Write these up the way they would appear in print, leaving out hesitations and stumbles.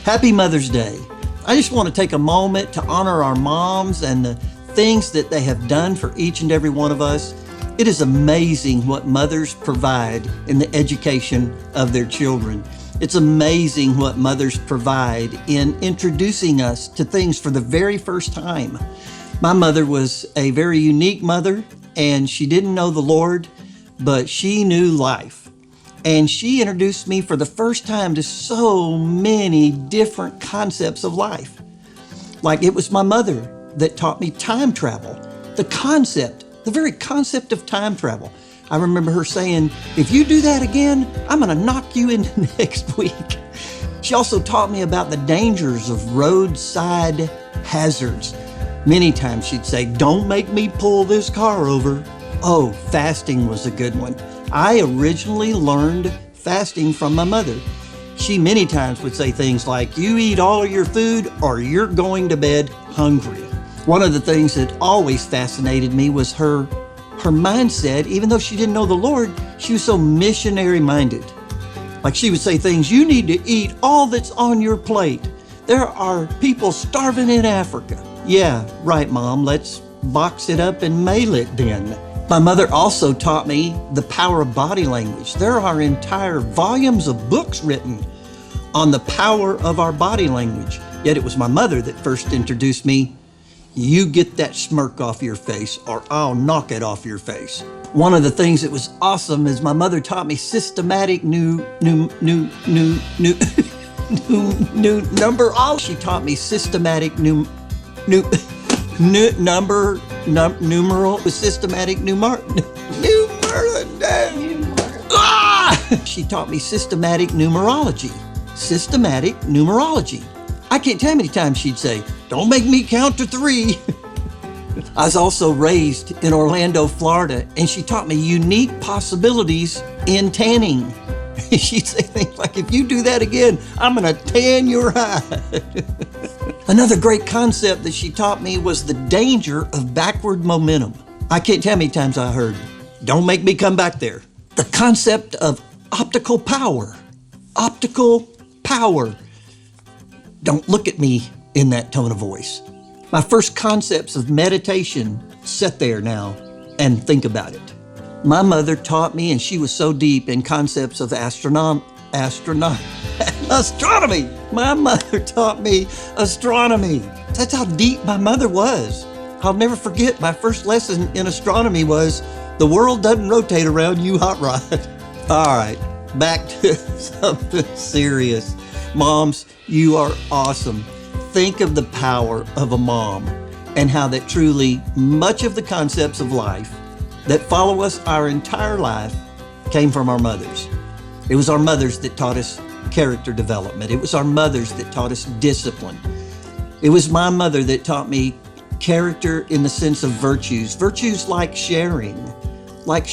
Happy Mother's Day. I just want to take a moment to honor our moms and the things that they have done for each and every one of us. It is amazing what mothers provide in the education of their children. It's amazing what mothers provide in introducing us to things for the very first time. My mother was a very unique mother, and she didn't know the Lord, but she knew life. And she introduced me for the first time to so many different concepts of life. Like it was my mother that taught me time travel, the very concept of time travel. I remember her saying, if you do that again, I'm gonna knock you into next week. She also taught me about the dangers of roadside hazards. Many times she'd say, don't make me pull this car over. Oh, fasting was a good one. I originally learned fasting from my mother. She many times would say things like, you eat all of your food or you're going to bed hungry. One of the things that always fascinated me was her mindset. Even though she didn't know the Lord, she was so missionary minded. Like she would say things, you need to eat all that's on your plate. There are people starving in Africa. Yeah, right, Mom, let's box it up and mail it then. My mother also taught me the power of body language. There are entire volumes of books written on the power of our body language. Yet it was my mother that first introduced me. You get that smirk off your face or I'll knock it off your face. One of the things that was awesome is my mother taught me systematic numerology. She taught me systematic She taught me systematic numerology. Systematic numerology. I can't tell how many times she'd say, don't make me count to 3. I was also raised in Orlando, Florida, and she taught me unique possibilities in tanning. She'd say things like, if you do that again, I'm gonna tan your hide. Another great concept that she taught me was the danger of backward momentum. I can't tell how many times I heard, don't make me come back there. The concept of optical power. Optical power. Don't look at me in that tone of voice. My first concepts of meditation, sit there now and think about it. My mother taught me, and she was so deep in concepts of astronomy. My mother taught me astronomy. That's how deep my mother was. I'll never forget my first lesson in astronomy was, the world doesn't rotate around you, hot rod. All right, back to something serious. Moms, you are awesome. Think of the power of a mom and how that truly much of the concepts of life that follow us our entire life came from our mothers. It was our mothers that taught us character development. It was our mothers that taught us discipline. It was my mother that taught me character in the sense of virtues. Virtues like sharing, like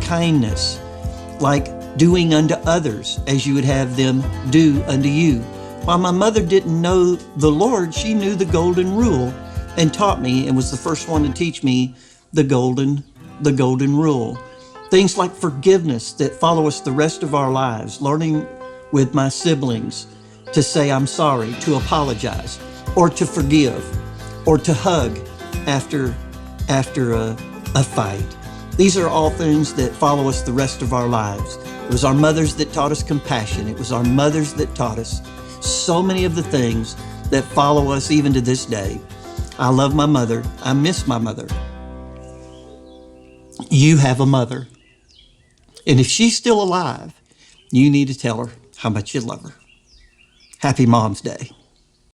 kindness, like doing unto others as you would have them do unto you. While my mother didn't know the Lord, she knew the golden rule and taught me, and was the first one to teach me the golden rule. Things like forgiveness that follow us the rest of our lives, learning with my siblings to say I'm sorry, to apologize, or to forgive, or to hug after a fight. These are all things that follow us the rest of our lives. It was our mothers that taught us compassion. It was our mothers that taught us so many of the things that follow us even to this day. I love my mother. I miss my mother. You have a mother. And if she's still alive, you need to tell her how much you love her. Happy Mom's Day.